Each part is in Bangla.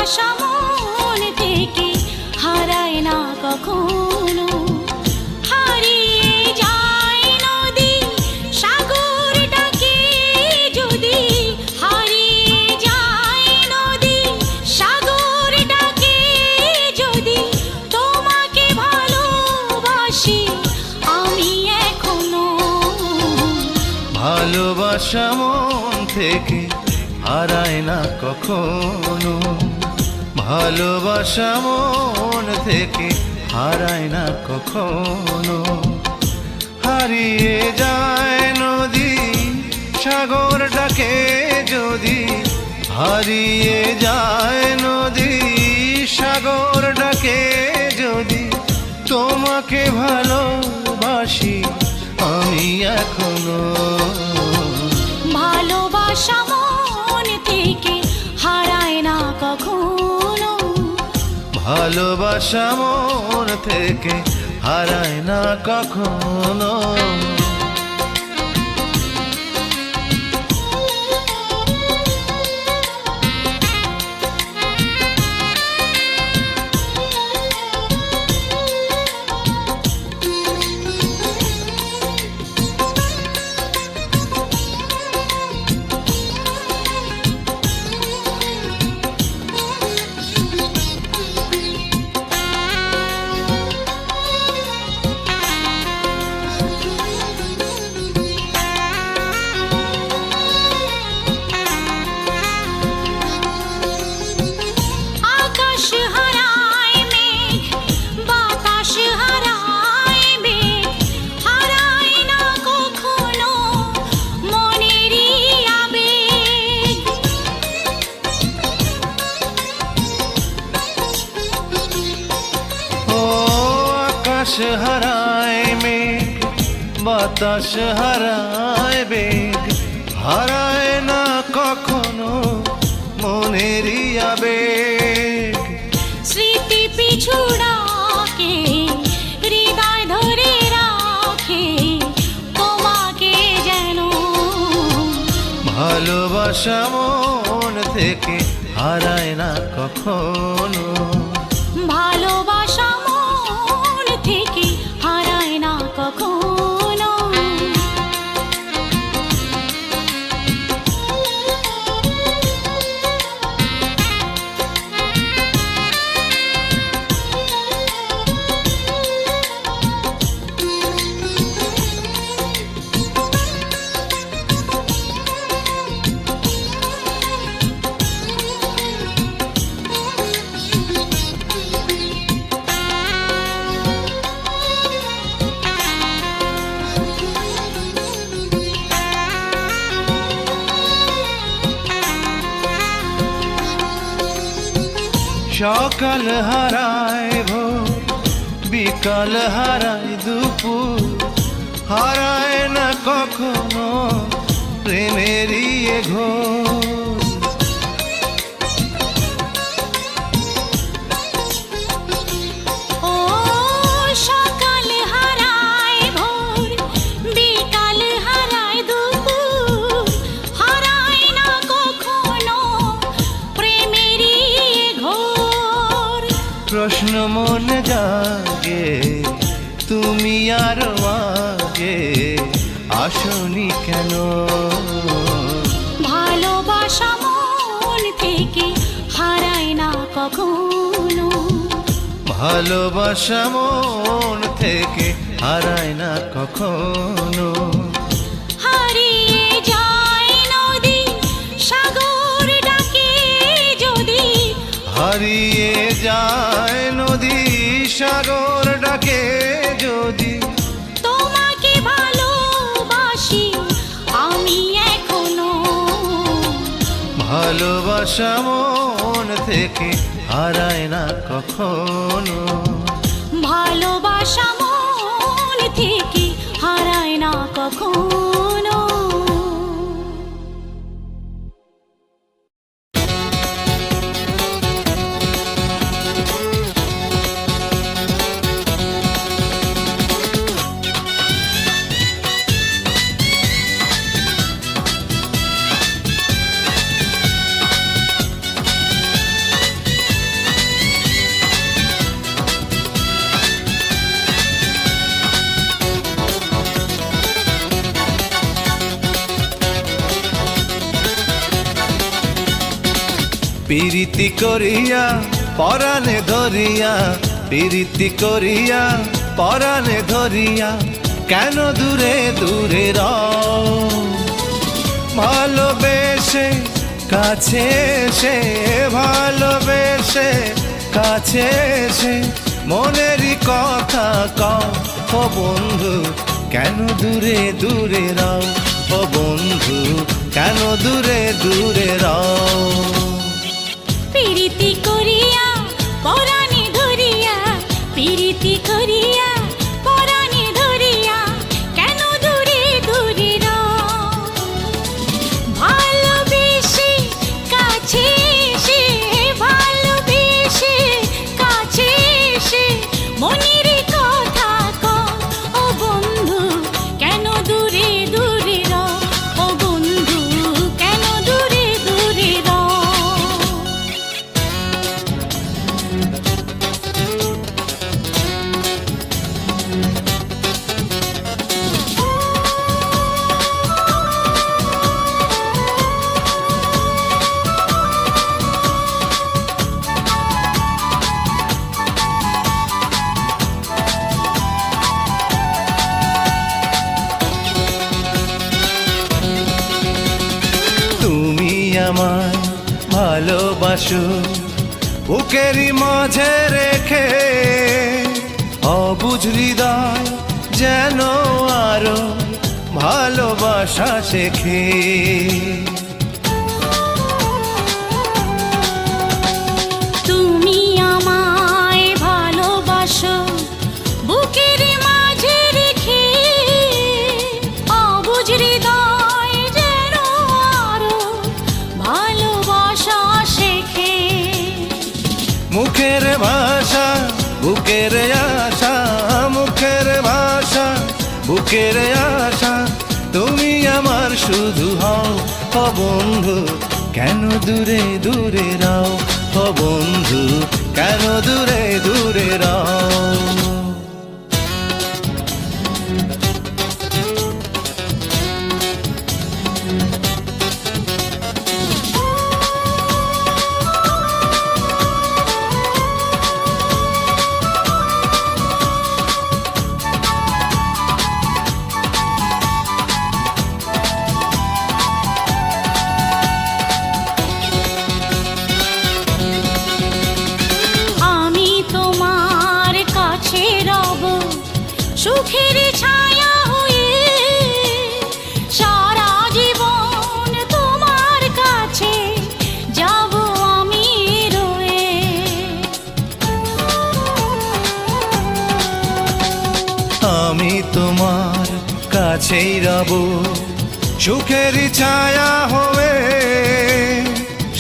ভালোবাসা মন থেকে হারায় না কখনো। হারিয়ে যায় নদী সাগরটাকে যদি, হারিয়ে যায় নদী সাগরটাকে যদি, তোমাকে ভালোবাসি আমি এখনো। ভালোবাসা মন থেকে হারায় না কখনো, ভালোবাসা মন থেকে হারায় না কখনো। হারিয়ে যায় নদী সাগরটাকে যদি, হারিয়ে যায় নদী সাগরটাকে যদি, তোমাকে ভালোবাসি আমি এখনো। ভালোবাসা মন থেকে হারায় না কখনো, ভালোবাসা মন থেকে হারায় না কখনো। হারায় মেঘ বাতাস হারায় বেগ, হারায় না কখনো মনেরই আবেগ। স্মৃতি পিছু ডাকে হৃদয় ধরে রাখে তোমাকে যেন। ভালোবাসা মন থেকে হারায় না কখনো, ভালোবাসা মন থেকে হারায় না কখনো। সকাল হারায় ভোর, বিকাল হারায় দুপুর, হারায় না কখনো প্রেমেরই ঘোর। ও সকাল হারায় ভোর, বিকাল হারায় দুপুর, হারায় না কখনো প্রেমেরই ঘোর। প্রশ্ন মনে জাগে তুমি আর আগে আসনি কেন? ভালোবাসা মন থেকে হারায় না কখনো, ভালোবাসা মন থেকে হারায় না কখনো। হারিয়ে যায় নদী সাগরটাকে যদি, হারিয়ে যায় নদী সাগরটাকে যদি, তোমাকে ভালোবাসি আমি এখনো। ভালোবাসা মন থেকে হারায় না কখনো, ভালোবাসা মন থেকে হারায় না কখনো। প্রীতি করিয়া পরাণে ধরিয়া, প্রীতি করিয়া পরাণে ধরিয়া, কেন দূরে দূরে রও? ভালোবেসে কাছে এসে, ভালোবেসে কাছে এসে মনেরই কথা কও। ও বন্ধু কেন দূরে দূরে রও? ও বন্ধু কেন দূরে দূরে রও? প্রীতি করিয়া পরাণে ধরিয়া, প্রীতি করিয়া পরাণে ধরিয়া, কেন দূরে দূরে রও? ভালোবেসে কাছে এসে, ভালোবেসে কাছে এসে মনের কথা কও। ও বন্ধু কেন দূরে দূরে রও? ও বন্ধু কেন দূরে দূরে রও? তুমি আমায় ভালোবাসো বুকেরই মাঝে রেখে, অবুঝ হৃদয় যেন আরো ভালোবাসা শেখে। তুমি আমায় ভালোবাসো বুকের মাঝে রেখে, অবুঝ হৃদয় যেন আরো ভালোবাসা শেখে। মুখের ভাষা বুকের আশা, মুখের ভাষা বুকের আশা, তুমি আমার শুধু হও। ও বন্ধু কেন দূরে দূরে রও? ও বন্ধু কেন দূরে দূরে রও? আমি তোমার কাছে রব সুখের ছায়া হয়ে, সারা জীবন তোমার কাছে যাব আমি রয়ে। আমি তোমার কাছেই রব সুখের ছায়া হয়ে,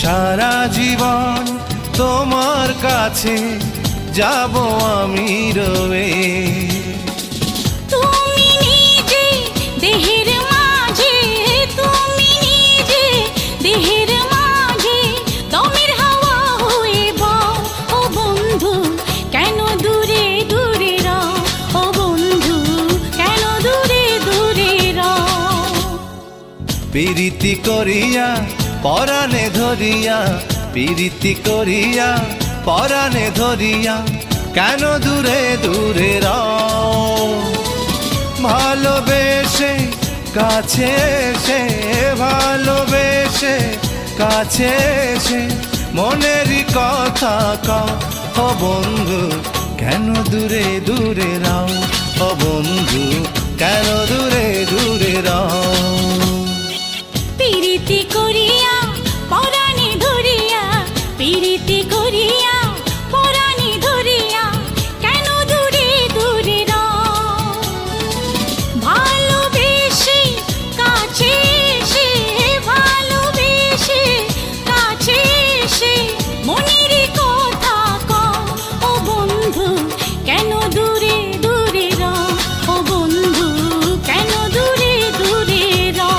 সারা জীবন তোমার কাছে যাব আমি রয়ে। তুমি নিজে দেহের মাঝে, তুমি নিজে দেহের মাঝে দমের হাওয়া হয়ে বও। ও বন্ধু কেন দূরে দূরে রও? ও বন্ধু কেন দূরে দূরে রও? প্রীতি করিয়া পরাণে ধরিয়া, প্রীতি করিয়া পরাণে ধরিয়া, কেন দূরে দূরে রও? ভালোবেসে কাছে এসে, ভালোবেসে কাছে এসে মনেরই কথা কও। ও বন্ধু কেন দূরে দূরে রও? ও বন্ধু কেন দূরে দূরে রও? প্রীতি করিয়া পরাণে ধরিয়া, প্রীতি করিয়া পরাণে ধরিয়া, কেন দূরে দূরে রও? ভালোবেসে কাছে এসে, ভালোবেসে কাছে এসে মনের কথা কও। ও বন্ধু কেন দূরে দূরে রও? ও বন্ধু কেন দূরে দূরে রও?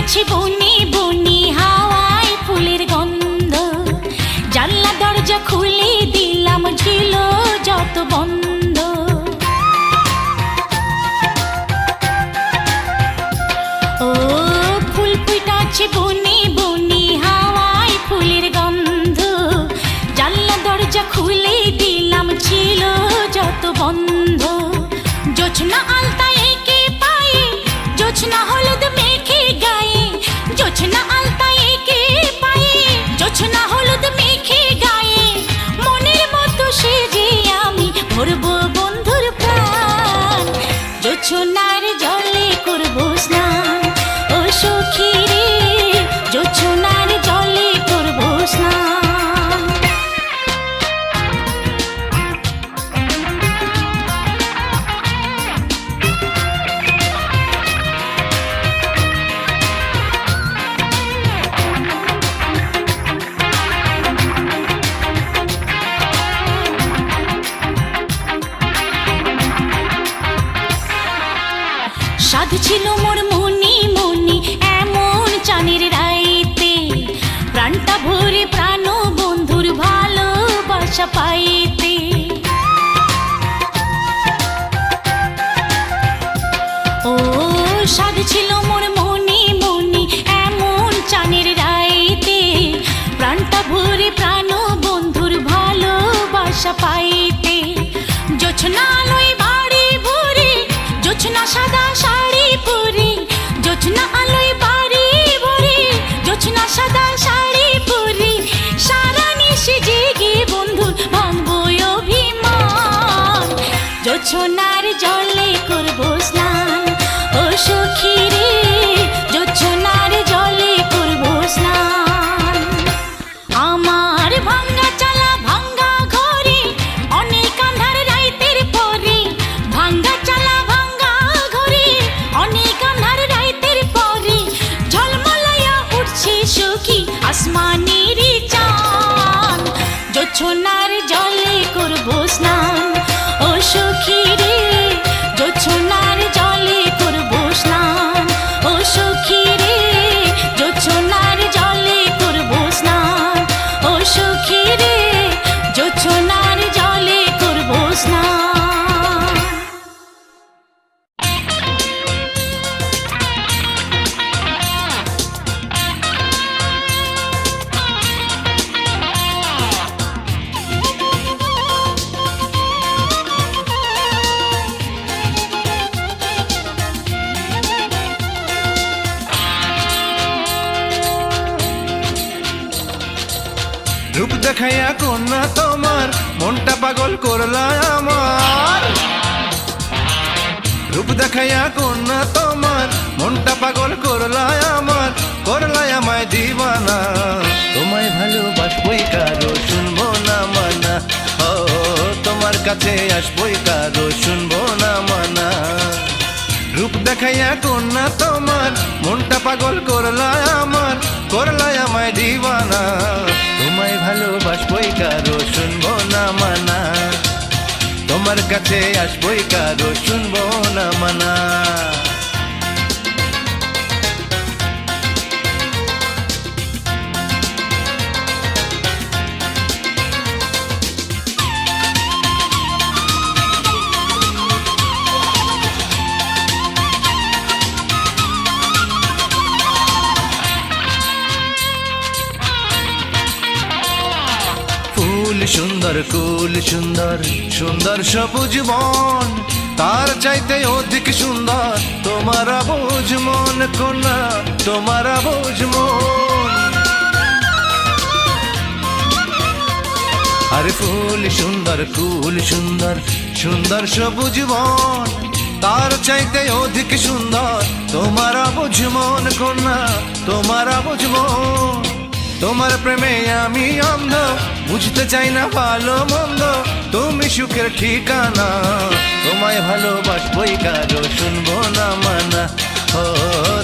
আছে বনি বনি হাওয়ায় ফুলের গন্ধ, জানলা দরজা খুলে দিলাম ছিল যত বন্ধ। ও ফুল ফুটাচ্ছে বনি বনি হাওয়ায় ফুলের গন্ধ, জানলা দরজা খুলে দিলাম ছিল যত বন্ধ। জোছনা আলতা এঁকে পায়ে, জোছনা হলুদ মেখে গায়ে, জোছনা আলতা এঁকে পায়ে, জোছনা হলুদ মেখে গায়ে, মনের মতো সেজে আমি ভরবো বন্ধুর প্রাণ। জোছনার জলে করবো স্নান, ও সখী রে জোছনার জলে করবো স্নান। সাধ ছিল মোর মনি মনি এমন চানের রাইতে, প্রাণটা ভরে প্রাণ বন্ধুর ভালোবাসা পাইতে। ও সাধ ছিল মোর মনি মনি এমন চানের রাইতে, প্রাণটা ভরে প্রাণ বন্ধুর ভালোবাসা পাইতে। জোছনা আলোয় বাড়ি ভরে, জোছনা সাদা শাড়ি পরে, জোছনা আলোয় বাড়ি ভরে, জোছনা সাদা শাড়ি পরে, সারা নিশে জেগে বন্ধু ভাঙবো অভিমান। জোছনার জলে করবো স্নান, ও সখী রে জোছনার জলে করবো স্নান। আমার ভাঙ্গা চালা ভাঙ্গা ঘরে অনেক আন্ধার রাইতের পরে, ভাঙ্গা চালা ভাঙ্গা ঘরে অনেক আন্ধার রাইতের পরে, ঝলমলাইয়া উঠছে সখী আসমানের চাঁদ। জোছনার জলে করবো স্নান, ও সখী রে জোছনার জলে করবো স্নান, ও সখী রে জোছনার জলে করবো স্নান, ও সখী রে জোছনার জলে করবো স্নান। রূপ দেখাইয়া কন্যা তোমার মনটা পাগল করলা আমার, রূপ দেখাইয়া কন্যা তোমার মনটা পাগল করলা আমার, করলাই আমায় দিবানা। তোমায় ভালোবাসবই কারো শুনবো না মানা, ও তোমার কাছে আসবই কারো শুনবো না মানা। রূপ দেখাইয়া কন্যা তোমার মনটা পাগল করলা আমার, করলাই আমায় দিবানা। তোমায় ভালোবাসবই কারো শুনবো না মানা, তোমার কাছে আসবই কারো শুনবো না মানা। সুন্দর কুল সুন্দর সুন্দর সবুজ বন, তার চাইতে অধিক সুন্দর তোমার বুঝ মন কন্যা, তোমার বুঝ মন। আরে ফুল সুন্দর কুল সুন্দর সুন্দর সবুজ বন, তার চাইতে অধিক সুন্দর তোমার বুঝ মন কন্যা, তোমার বুঝ মন। তোমার প্রেমে আমি অন্ধ, বুঝতে চাই না ভালো মন্দ, তুমি সুখের ঠিকানা। তোমায় ভালোবাসবই কারো শুনবো না মানা, ও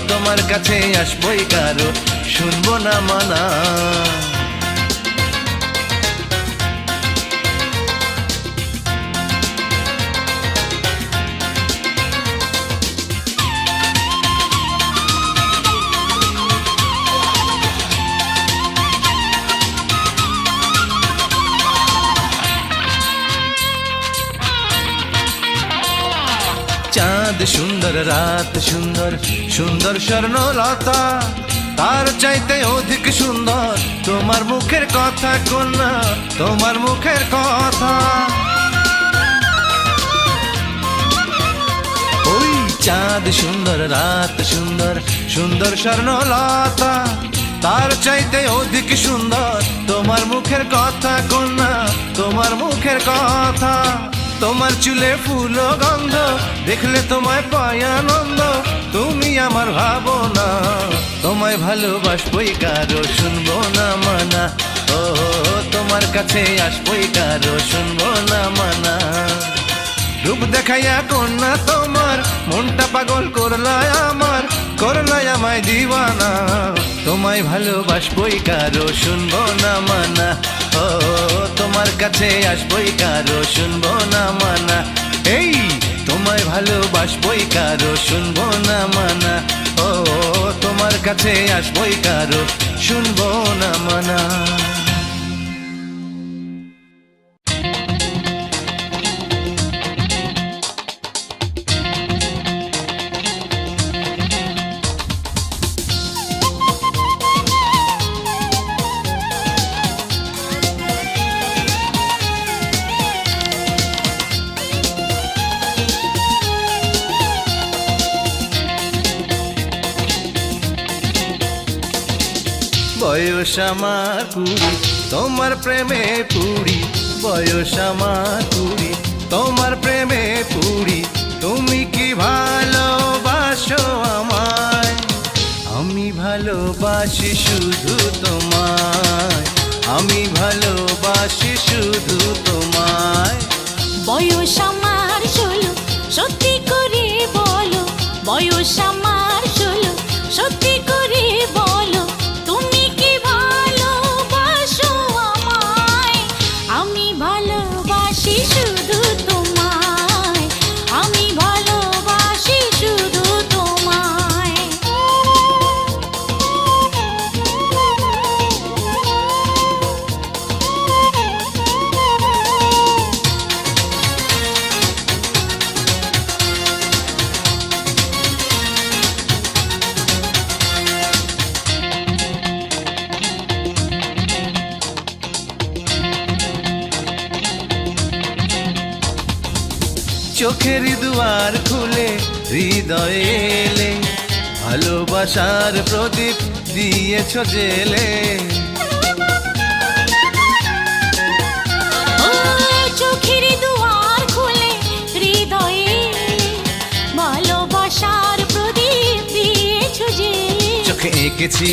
তোমার কাছে আসবই কারো শুনবো না মানা। চাঁদ সুন্দর রাত সুন্দর সুন্দর স্বর্ণলতা তার চাইতে অধিক সুন্দর তোমার মুখের কথা কন্যা তোমার মুখের কথা ওই চাঁদ সুন্দর রাত সুন্দর সুন্দর স্বর্ণলতা তার চাইতে অধিক সুন্দর তোমার মুখের কথা কন্যা তোমার মুখের কথা তোমার চুলে ফুল গন্ধ দেখলে তোমায় পাই আনন্দ তুমি আমার ভাবনা তোমায় ভালোবাসবই কারো শুনবো না মানা ও তোমার কাছে আসবই কারো শুনবো না মানা রূপ দেখাইয়া কন্যা তোমার মনটা পাগল করলায় আমায় দিওয়ানা তোমায় ভালোবাসবই কারো শুনবো না মানা ও তোমার কাছে আসবই কারো শুনবো না মানা এই তোমায় ভালোবাসবই কারো শুনবো না মানা ও তোমার কাছে আসবই কারো শুনবো না মানা বয়স আমার কুড়ি তোমার প্রেমে পুরি বয়স আমার কুড়ি তোমার প্রেমে পুরি তুমি কি ভালোবাসো আমায় আমি ভালোবাসি শুধু তোমায় আমি ভালোবাসি শুধু তোমায় বয়স আমার 16 সত্যি করে বলো বয়স আমার 16 সত্যি করে বলো তুমি কি ভালোবাসো আমায় আমি ভালোবাসি শুধু তোমায় আমি ভালোবাসি শুধু তোমায় চোখের দুয়ার খুলে হৃদয়ে এলে ভালোবাসার প্রদীপ দিয়েছ জেলে ও চোখের দুয়ার খুলে হৃদয়ে ভালোবাসার প্রদীপ দিয়েছো জেলে চোখে এঁকেছি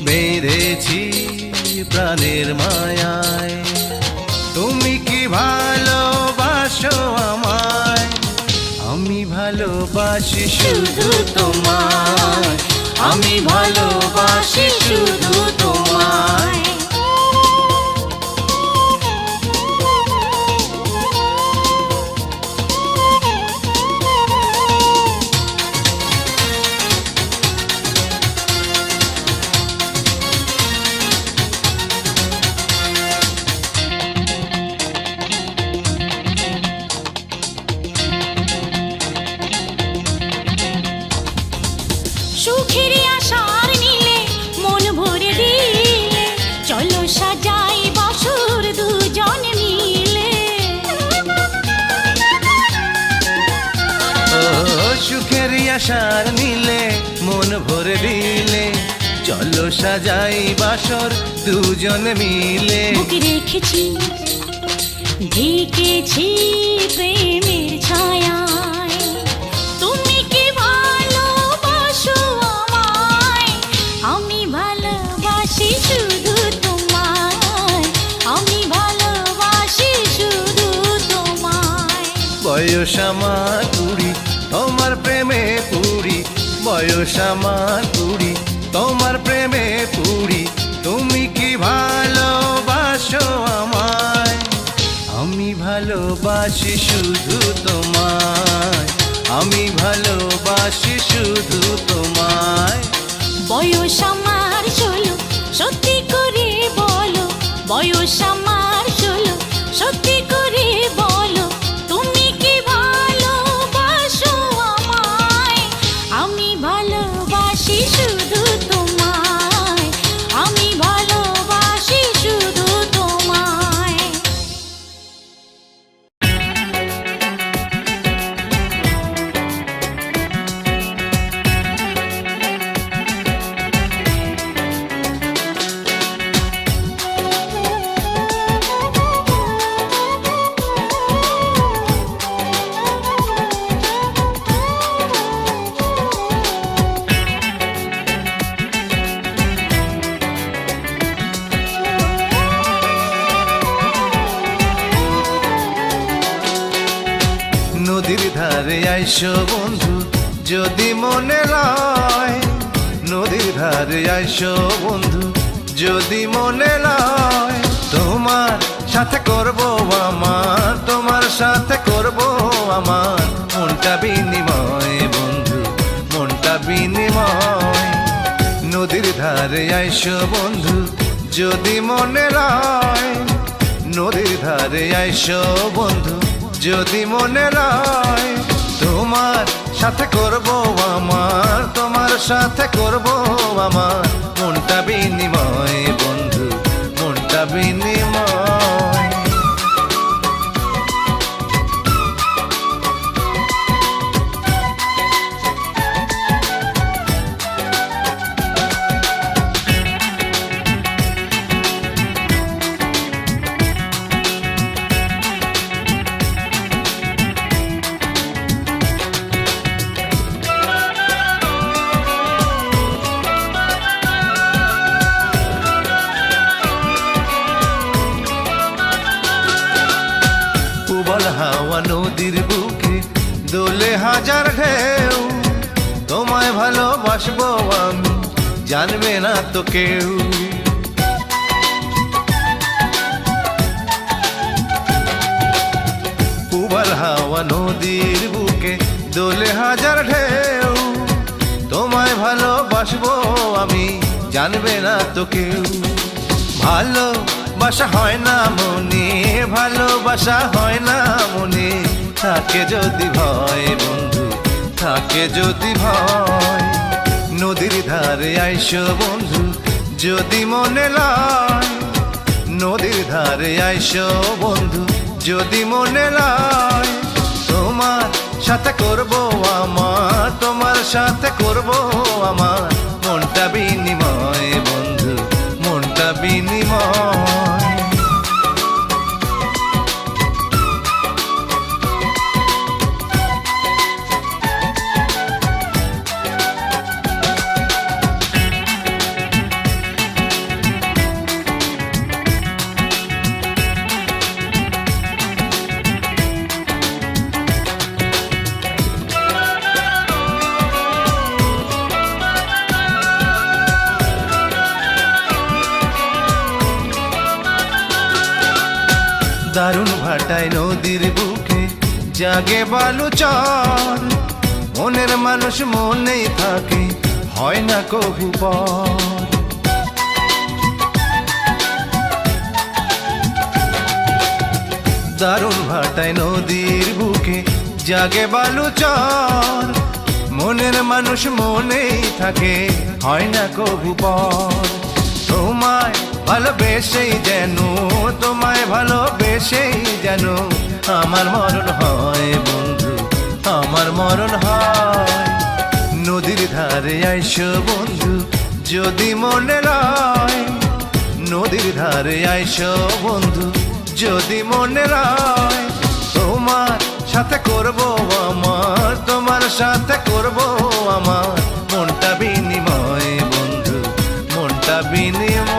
বেঁধেছি প্রাণের মায়ায় তুমি কি ভালোবাসো আমায় আমি ভালোবাসি শুধু তোমায় আমি ভালোবাসি শুধু তোমায় সুখের আশার নীলে মন ভরে দিলে চলো সাজাই বাসর দুজন মিলে ও সুখের আশার নীলে মন ভরে দিলে চলো সাজাই বাসর দুজন মিলে বুকে রেখেছি ঢেকেছি প্রেমের ছায়ায় তুমি কি ভালোবাসো আমায় আমি ভালোবাসি শুধু তোমায় আমি ভালোবাসি শুধু তোমায় বয়স আমার কুড়ি তোমার প্রেমে পুরি বয়স আমার কুড়ি তোমার প্রেমে পুরি তুমি কি ভালোবাসো আমায় আমি ভালোবাসি শুধু তোমায় আমি ভালোবাসি শুধু তোমায় বয়স আমার 16 সত্যি করে বলো বয়স আমার 16 সত্যি করে বলো তুমি কি ভালোবাসো নদীর ধারে আইসো বন্ধু যদি মনে লয়, নদীর ধারে আইসো বন্ধু যদি মনে লয়। তোমার সাথে করব আমার, তোমার সাথে করব আমার মনটা বিনিময় বন্ধু, মনটা বিনিময়। নদীর ধারে আইসো বন্ধু যদি মনে লয়, নদীর ধারে আইসো বন্ধু যদি মনে লয়। তোমার সাথে করব আমার, তোমার সাথে করব আমার মনটা বিনিময় বন্ধু, মনটা বিনিময়। উবল হাওয়া নদীর বুকে দোলে হাজার ঢেউ, তোমায় ভালোবাসবো আমি জানবে না তো কেউ। উবল হাওয়া নদীর বুকে দোলে হাজার ঢেউ, তোমায় ভালোবাসবো আমি জানবে না তো কেউ। ভালোবাসা হয় না মনে, ভালোবাসা হয় না মনে, থাকে যদি ভয় বন্ধু, থাকে যদি ভয়। নদীর ধারে আইসো বন্ধু যদি মনে লয়, নদীর ধারে আইসো বন্ধু যদি মনে লয়। তোমার সাথে করব আমার, তোমার সাথে করব আমার মনটা বিনিময় বন্ধু, মনটা বিনিময়। দারুণ ভাটায় নদীর বুকে জাগে বালুচর, মনের মানুষ মনেই থাকে হয় না কভু পর। দারুণ ভাটায় নদীর বুকে জাগে বালুচর, মনের মানুষ মনেই থাকে হয় না কভু পর। তোমায় ভালোবেসেই যেন, তোমায় ভালোবেসেই যেন আমার মরণ হয় বন্ধু, আমার মরণ হয়। নদীর ধারে আইসো বন্ধু যদি মনে লয়, নদীর ধারে আইসো বন্ধু যদি মনে লয়। তোমার সাথে করব আমার, তোমার সাথে করব আমার মনটা বিনিময় বন্ধু, মনটা বিনিময়।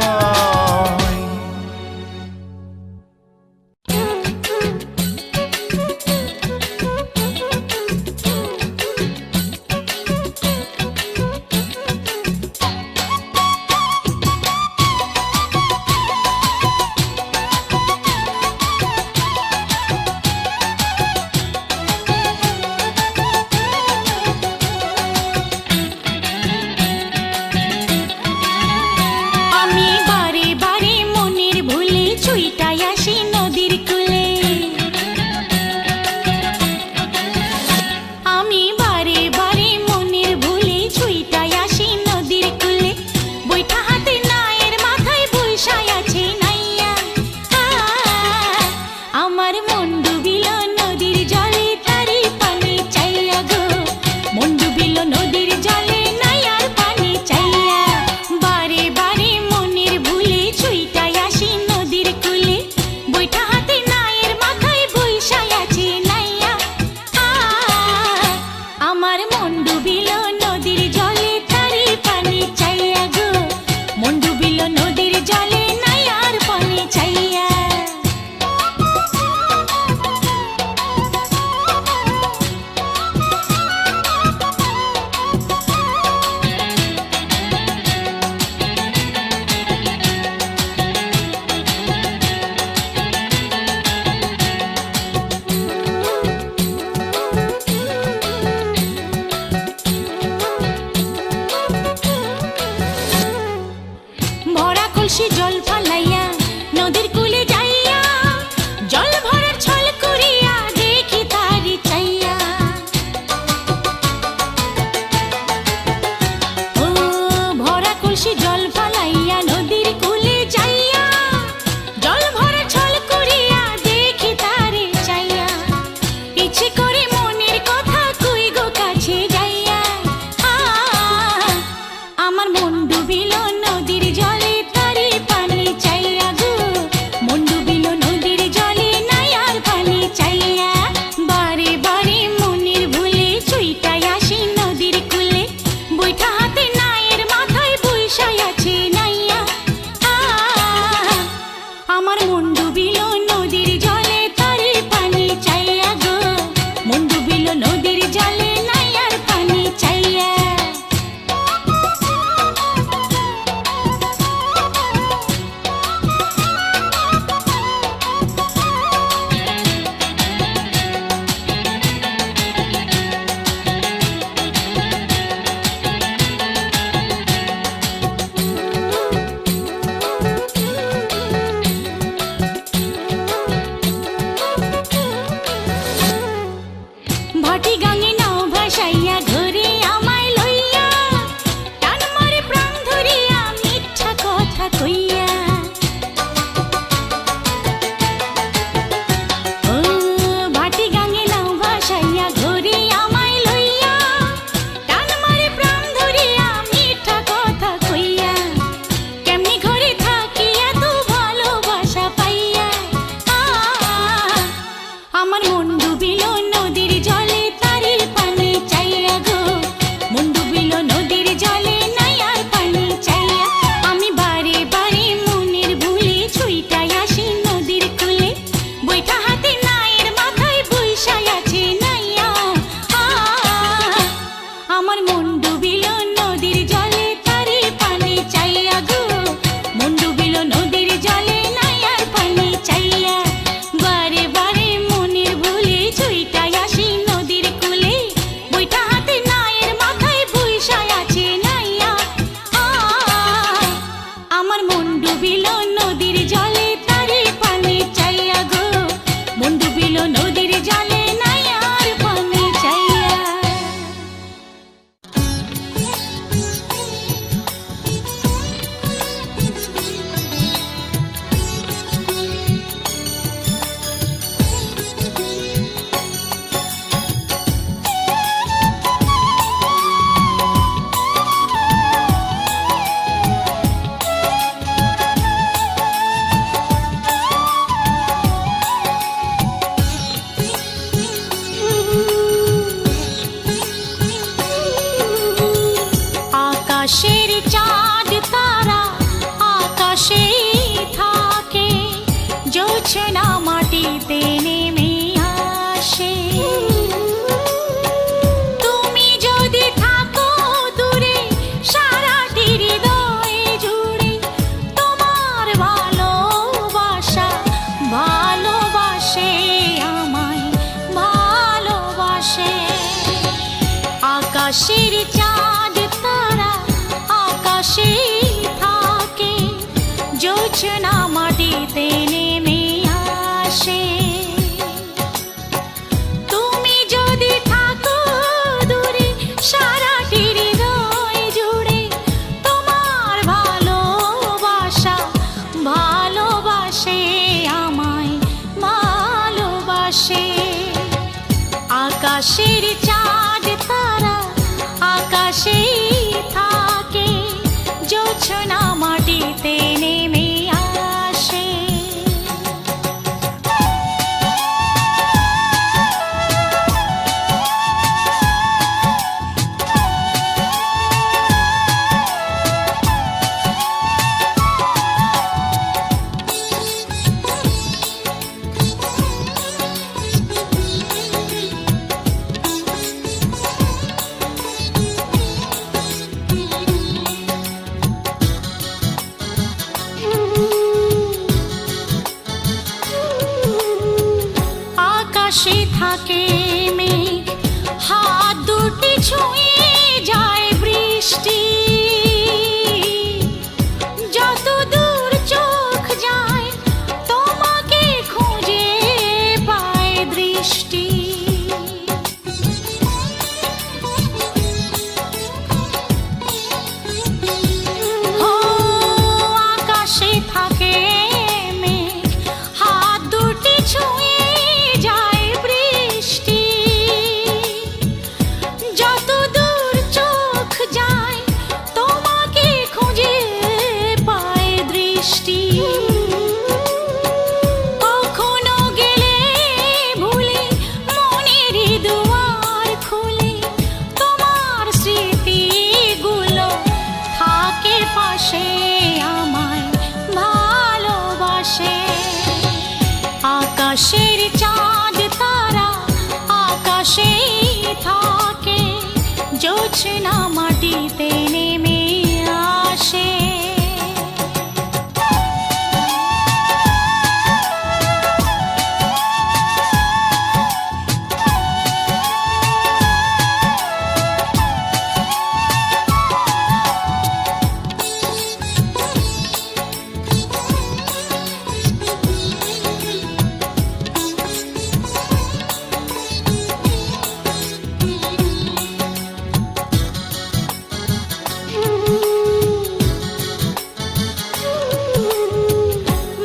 দিল নদীর জলে নাই আর পানি চাইয়া। আকাশের চাঁদ তারা আকাশেই থাকে, জোছনা মাটিতে নেমে আসে। তুমি যদি থাকো দূরে সারাটি হৃদয় জুড়ে, তোমার ভালোবাসা ভালোবাসে আমায় ভালোবাসে। আকাশের চাঁদ তারা আকাশেই থাকে, জোছনা মাটিতে নেমে আসে। তুমি যদি থাকো দূরে সারাটি হৃদয় জুড়ে, তোমার ভালোবাসা ভালোবাসে আমায় ভালোবাসে। আকাশের চাঁদ তারা আকাশেই থাকে, জোছনা মাটিতে নেমে আসে। আকাশে থাকে মেঘ, হাত দুটি ছুঁয়ে যায় বৃষ্টি। যত দূর চোখ যায় তোমাকে খুঁজে পায় দৃষ্টি। ও আকাশে থাকে মেঘ, হাত দুটি ছুঁয়ে যায় বৃষ্টি। যত দূর চোখ যায় তোমাকে খুঁজে পায় দৃষ্টি। কখনো গেলে ভুলে মনের দুয়ার খুলে, তোমার স্মৃতিগুলো থাকে পাশে আমায় ভালোবাসে। আকাশের চাঁদ তারা আকাশেই থাকে, জোছনা মাটিতে নেমে আসে।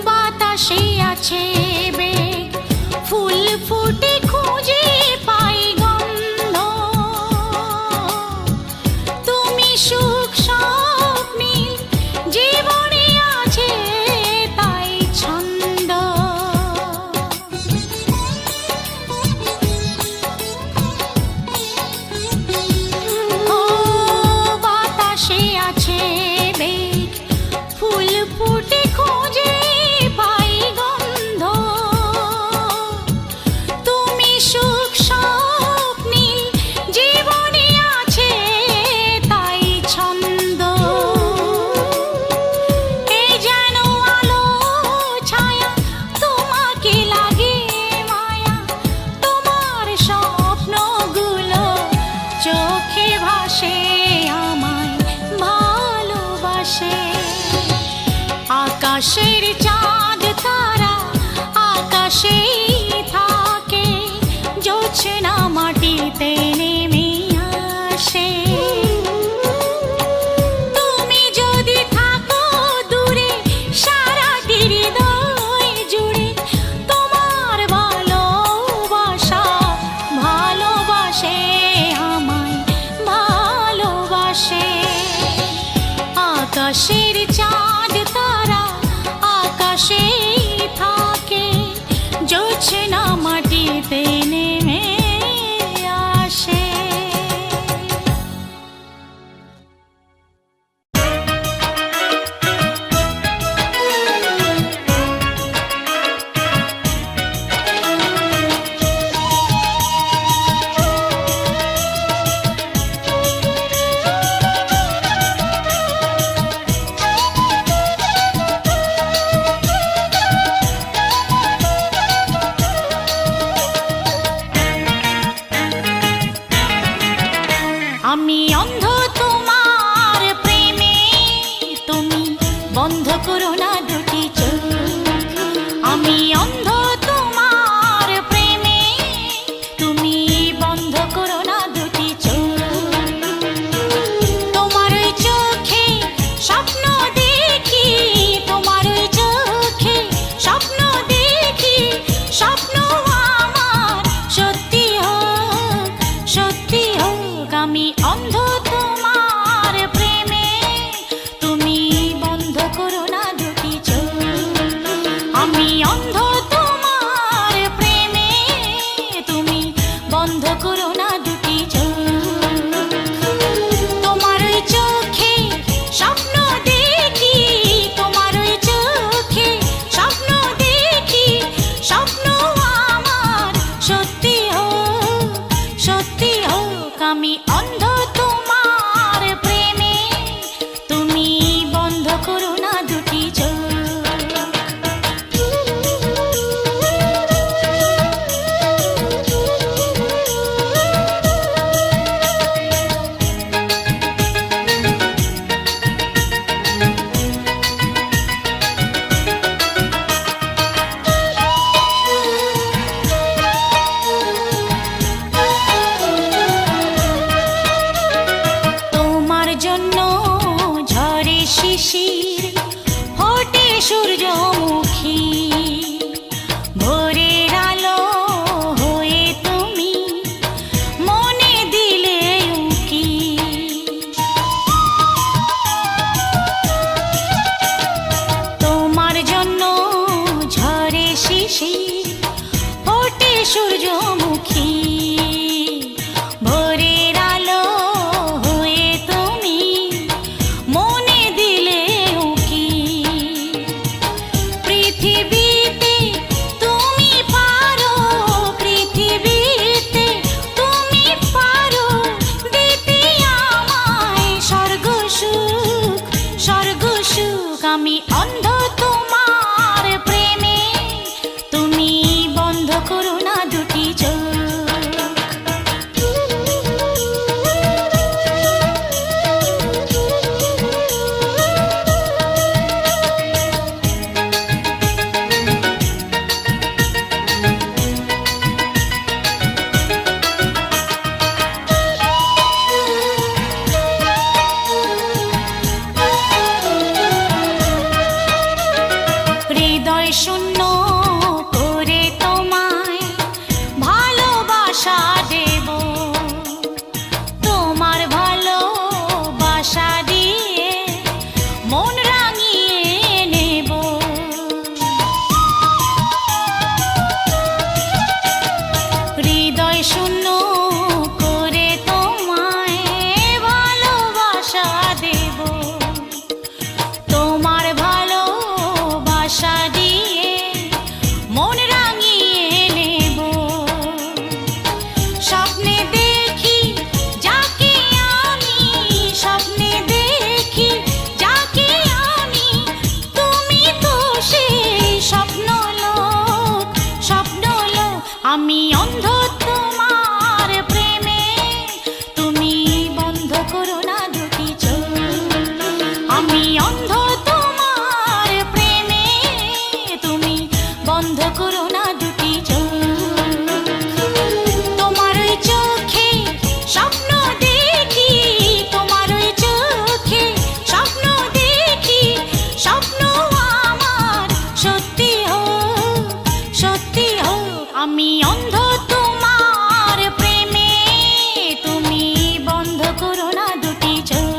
বাতাসে আছে বেগ, ফুল ফুটে খুঁজে পাই গন্ধ। তুমি সুখ স্বপ্নীল জীবনে আছে তাই ছন্দ। ও বাতাসে আছে বেগ, ফুল ফুটে খুঁজে পাই গন্ধ। তুমি সুখ স্বপ্নীল জীবনে আছে তাই ছন্দ। এই যেন আলো ছায়া তোমাকে লাগে মায়া, তোমার স্বপ্নগুলো চোখে ভাসে আমায় ভালোবাসে। আকাশের চাঁদ তারা আকাশেই থাকে, আমি অন্ধ তোমার প্রেমে, তুমি বন্ধ করো না দুটি চোখ। আমি অন্ধ তোমার প্রেমে, তুমি বন্ধ করো না দুটি চোখ। তোমার ওই চোখে স্বপ্ন দেখি, তোমার ওই চোখে স্বপ্ন দেখি, স্বপ্ন আমার সত্যি হোক, সত্যি হোক। আমি অন্ধ তোমার প্রেমে, তুমি বন্ধ করো না দুটি চোখ। আমি অন্ধ তোমার প্রেমে, তুমি বন্ধ করো না দুটি চোখ। তোমার ওই চোখে স্বপ্ন দেখি, তোমার ওই চোখে স্বপ্ন দেখি, স্বপ্ন আমার সত্যি হোক, সত্যি হোক। আমি অন্ধ তোমার প্রেমে, তুমি বন্ধ করো না দুটি চোখ। তোমার জন্য ঝরে শিশির, ফোটে সূর্যমুখী, ভোরের আলো হয়ে তুমি মনে দিলে উকি। তোমার জন্য ঝরে শিশির, ফোটে সূর্যমুখী, ভোরের আলো হয়ে তুমি মনে দিলে উকি। পৃথিবীতে তুমি পারো, পৃথিবীতে তুমি পারো দিতে আমায় স্বর্গ সুখ, স্বর্গ সুখ। আমি অন্ধ তোমার প্রেমে, তুমি বন্ধ করো না দুটি চোখ। হৃদয় শূন্য করে তোমায় ভালোবাসা দেব, তোমার ভালোবাসা দিয়ে মন রাঙিয়ে নেব। হৃদয় শূন্য করে তোমায় ভালোবাসা দেব, তোমার ভালোবাসা দিয়ে মন রাঙিয়ে নেব। স্বপ্নে দেখি যাকে আমি, স্বপ্নে দেখি যাকে আমি, তুমি তো সেই স্বপ্ন লোক, স্বপ্ন লোক। আমি অন্ধ তোমার প্রেমে, তুমি বন্ধ করো না দুটি চোখ। আমি অন্ধ তোমার প্রেমে, তুমি বন্ধ করো না দুটি চোখ। তোমার ওই চোখে স্বপ্ন দেখি, তোমার ওই চোখে স্বপ্ন দেখি, স্বপ্ন আমার সত্যি হোক, সত্যি হোক। আমি অন্ধ তোমার প্রেমে, তুমি বন্ধ করো না দুটি চোখ।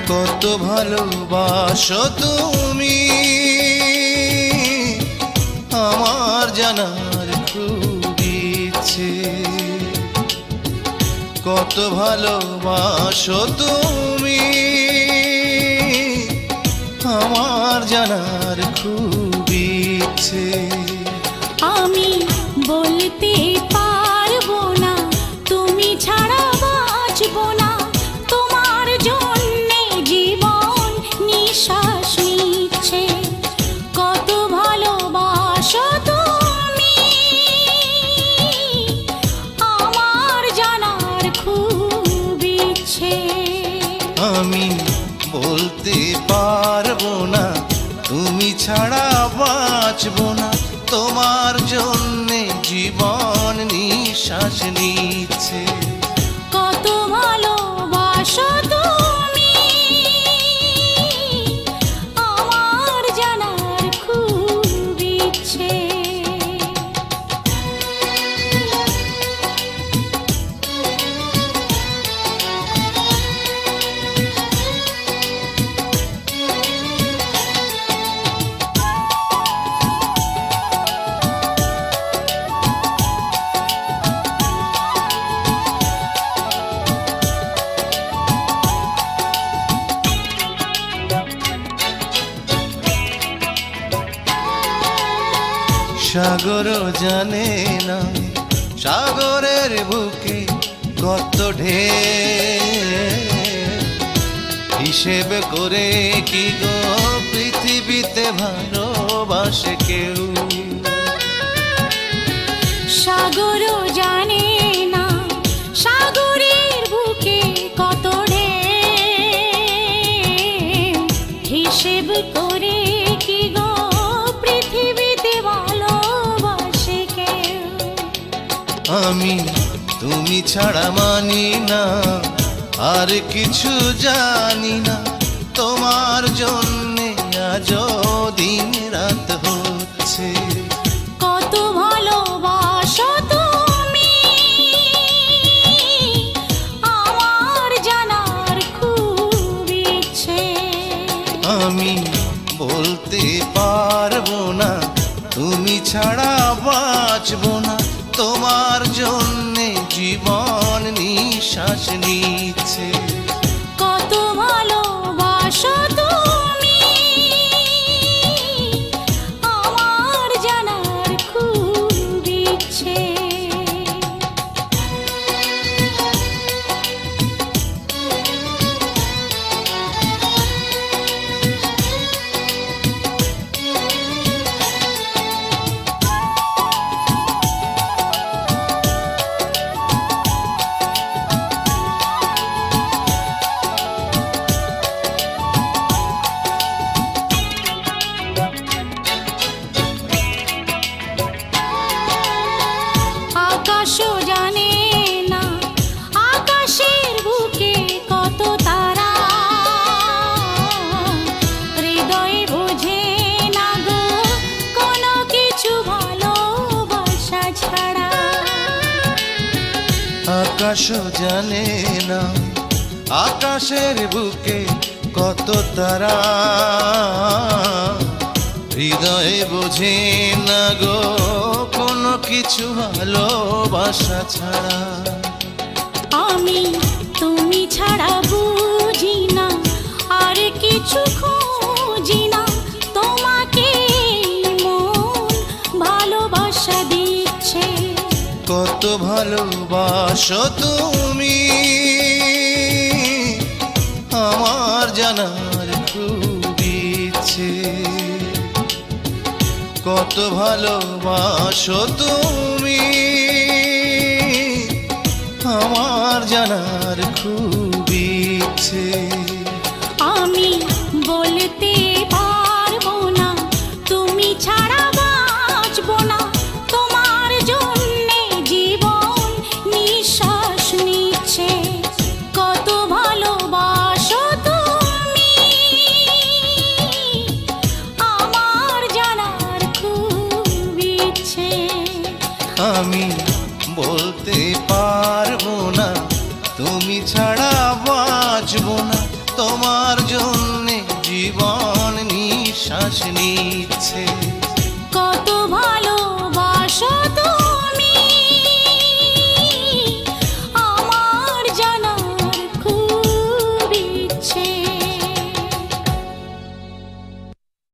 কত ভালোবাসো তুমি, আমার জানার খুব ইচ্ছে। কত ভালোবাসো তুমি আমার জানার খুব ইচ্ছে। আমি বলতে পারবো না তুমি ছাড়া বাঁচবো না, তোমার জন্যে জীবন নিঃশ্বাস নিচ্ছে। কত ভালোবাসো তুমি আমার জানার খুব ইচ্ছে। আমি বলতে পারবো না তুমি ছাড়া বাঁচবো না, তোমার জন্যে জীবন নিঃশ্বাস নিচ্ছে। কত ভালোবাসো তুমি আমার জানার খুব ইচ্ছে। সাগর জানে না সাগরের বুকে কত ঢেউ, হিসেব করে কি গো পৃথিবীতে ভালোবাসে কেউ। সাগর জানে না সাগরের বুকে কত ঢেউ, হিসেব করে কি গো পৃথিবীতে ভালোবাসে কেউ। আমি তুমি ছাড়া মানি না আর কিছু জানি না, তোমার জন্যে আজ দিন রাত হচ্ছে। কত ভালোবাসো তুমি আমার জানার খুব ইচ্ছে। আমি বলতে পারবো না তুমি ছাড়া বাঁচবো না, তোমার জন্যে জীবন নিঃশ্বাস নিচ্ছে। কত ভালোবাসো তুমি আমার জানার খুব ইচ্ছে। আকাশও জানে না আকাশের বুকে কত তারা, হৃদয়ে বোঝে না গো কোনো কিছু ভালোবাসা ছাড়া। আকাশ জানে না আকাশের বুকে কত তারা, হৃদয়ে বোঝে না গো কোনো কিছু ভালোবাসা ছাড়া। আমি তুমি ছাড়া বুঝি না আর কিছু খুঁজি না, তোমাকে মন ভালোবাসা দিচ্ছে। কত ভালোবাসো তুমি আমার জানার খুব ইচ্ছে। কত ভালোবাসো তুমি আমার জানার খুব ইচ্ছে। আমি বলতে পারবো না তুমি ছাড়া বাঁচবো না, তোমার জন্যে জীবন নিঃশ্বাস নিচ্ছে। কত ভালোবাসো তুমি আমার জানার খুব ইচ্ছে। আমি বলতে পারবো না তুমি ছাড়া বাঁচবো না, তোমার জন্যে জীবন নিঃশ্বাস নিচ্ছে।